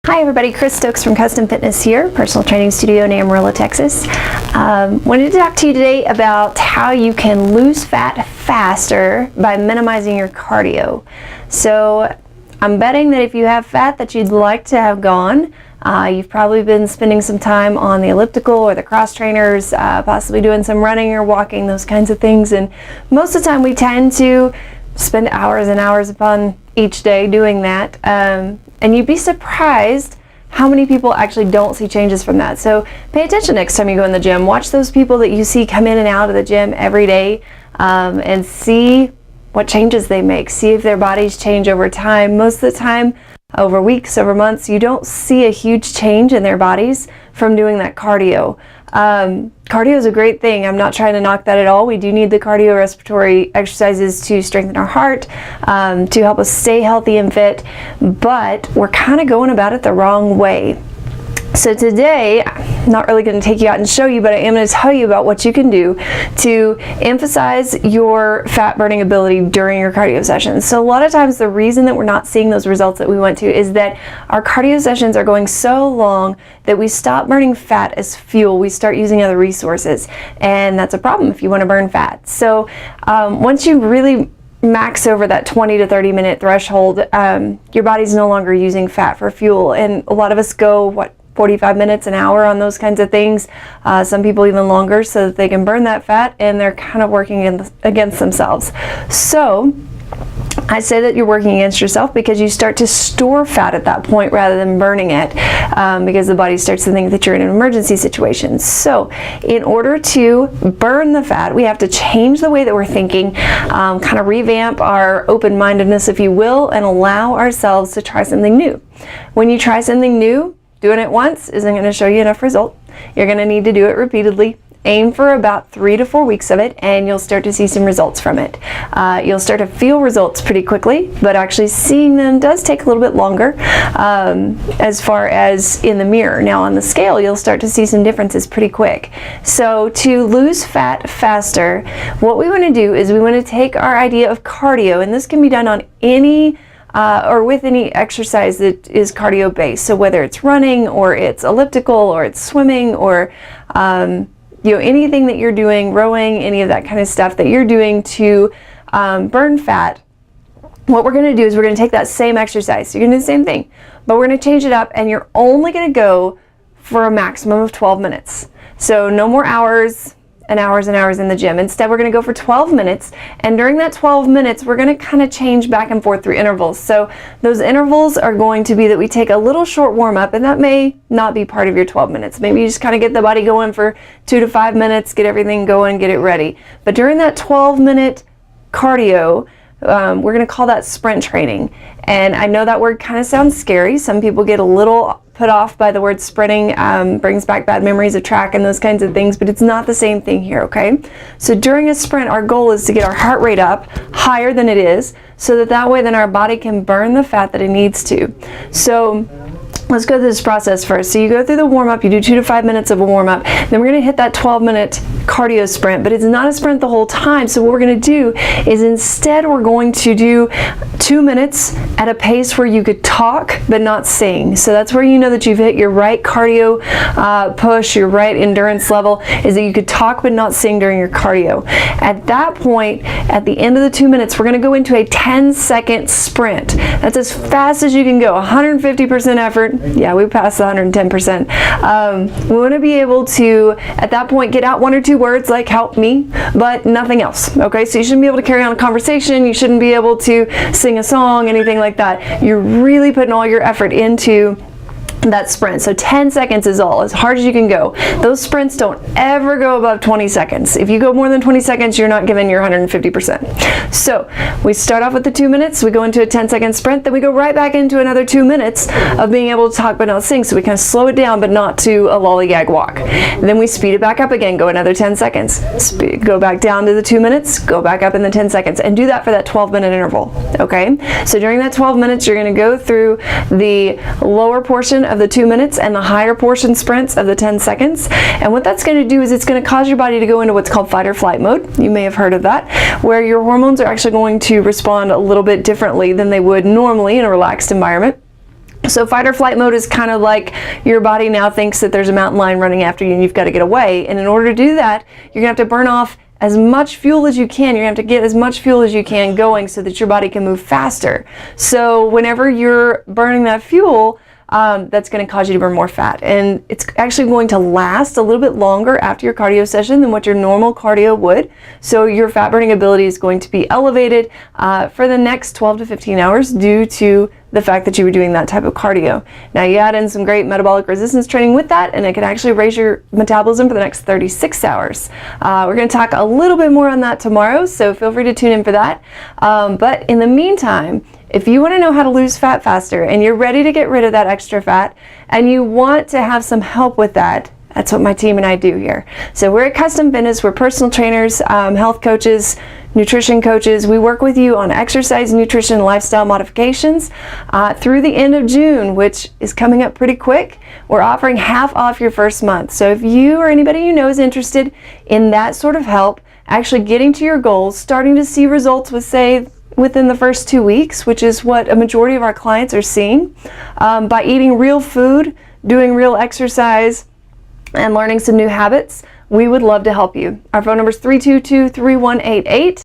Hi everybody, Chris Stokes from Custom Fitness here, personal training studio in Amarillo, Texas. Wanted to talk to you today about how you can lose fat faster by minimizing your cardio. So I'm betting that if you have fat that you'd like to have gone, you've probably been spending some time on the elliptical or the cross trainers, possibly doing some running or walking, those kinds of things. And most of the time we tend to spend hours and hours upon each day doing that. And you'd be surprised how many people actually don't see changes from that. So pay attention next time you go in the gym. Watch those people that you see come in and out of the gym every day, and see what changes they make. See if their bodies change over time. Most of the time, over weeks, over months, you don't see a huge change in their bodies from doing that cardio. Cardio is a great thing. I'm not trying to knock that at all. We do need the cardiorespiratory exercises to strengthen our heart, to help us stay healthy and fit, but we're kind of going about it the wrong way. So today, I'm not really going to take you out and show you, but I am going to tell you about what you can do to emphasize your fat burning ability during your cardio sessions. So a lot of times the reason that we're not seeing those results that we want to is that our cardio sessions are going so long that we stop burning fat as fuel. We start using other resources, and that's a problem if you want to burn fat. So once you really max over that 20 to 30 minute threshold, your body's no longer using fat for fuel, and a lot of us go, 45 minutes, an hour on those kinds of things. Some people even longer, so that they can burn that fat, and they're kind of working against themselves. So I say that you're working against yourself because you start to store fat at that point rather than burning it, because the body starts to think that you're in an emergency situation. So in order to burn the fat, we have to change the way that we're thinking, kind of revamp our open-mindedness, if you will, and allow ourselves to try something new. When you try something new, doing it once isn't going to show you enough result. You're going to need to do it repeatedly. Aim for about 3 to 4 weeks of it, and you'll start to see some results from it. You'll start to feel results pretty quickly, but actually seeing them does take a little bit longer, as far as in the mirror. Now on the scale, you'll start to see some differences pretty quick. So to lose fat faster, what we want to do is we want to take our idea of cardio, and this can be done on any or with any exercise that is cardio based. So whether it's running or it's elliptical or it's swimming or anything that you're doing, rowing, any of that kind of stuff that you're doing to burn fat, what we're going to do is we're going to take that same exercise. So you're going to do the same thing, but we're going to change it up, and you're only going to go for a maximum of 12 minutes. So no more hours and hours and hours in the gym. Instead, we're going to go for 12 minutes, and during that 12 minutes, we're going to kind of change back and forth through intervals. So those intervals are going to be that we take a little short warm-up, and that may not be part of your 12 minutes. Maybe you just kind of get the body going for 2 to 5 minutes, get everything going, get it ready. But during that 12-minute cardio, we're going to call that sprint training. And I know that word kind of sounds scary. Some people get a little put off by the word sprinting, brings back bad memories of track and those kinds of things, but it's not the same thing here, okay? So during a sprint, our goal is to get our heart rate up higher than it is, so that way then our body can burn the fat that it needs to. So let's go through this process first. So you go through the warm-up, you do 2 to 5 minutes of a warm-up, then we're going to hit that 12-minute cardio sprint, but it's not a sprint the whole time. So what we're going to do is instead we're going to do 2 minutes at a pace where you could talk but not sing. So that's where you know that you've hit your right cardio push, your right endurance level, is that you could talk but not sing during your cardio. At that point, at the end of the 2 minutes, we're going to go into a 10-second sprint. That's as fast as you can go, 150% effort. Yeah, we passed the 110%. We want to be able to, at that point, get out 1 or 2 words like help me, but nothing else. Okay, so you shouldn't be able to carry on a conversation. You shouldn't be able to sing a song, anything like that. You're really putting all your effort into that sprint. So 10 seconds is all, as hard as you can go. Those sprints don't ever go above 20 seconds. If you go more than 20 seconds, you're not giving your 150%. So we start off with the 2 minutes, we go into a 10-second sprint, then we go right back into another 2 minutes of being able to talk but not sing. So we kind of slow it down, but not to a lollygag walk. And then we speed it back up again, go another 10 seconds. Go back down to the 2 minutes, go back up in the 10 seconds, and do that for that 12-minute interval. Okay? So during that 12 minutes, you're going to go through the lower portion of the 2 minutes and the higher portion sprints of the 10 seconds. And what that's going to do is it's going to cause your body to go into what's called fight or flight mode. You may have heard of that, where your hormones are actually going to respond a little bit differently than they would normally in a relaxed environment. So fight or flight mode is kind of like your body now thinks that there's a mountain lion running after you and you've got to get away. And in order to do that, you're going to have to burn off as much fuel as you can. You're going to have to get as much fuel as you can going so that your body can move faster. So whenever you're burning that fuel, that's going to cause you to burn more fat, and it's actually going to last a little bit longer after your cardio session than what your normal cardio would. So your fat burning ability is going to be elevated for the next 12 to 15 hours due to the fact that you were doing that type of cardio. Now you add in some great metabolic resistance training with that, and it can actually raise your metabolism for the next 36 hours. We're going to talk a little bit more on that tomorrow, so feel free to tune in for that. But in the meantime, if you want to know how to lose fat faster and you're ready to get rid of that extra fat and you want to have some help with that, that's what my team and I do here. So we're at Custom Fitness. We're personal trainers, health coaches, nutrition coaches. We work with you on exercise, nutrition, and lifestyle modifications through the end of June, which is coming up pretty quick. We're offering half off your first month. So if you or anybody you know is interested in that sort of help, actually getting to your goals, starting to see results with, say, within the first 2 weeks, which is what a majority of our clients are seeing, by eating real food, doing real exercise, and learning some new habits, we would love to help you. Our phone number is 322-3188.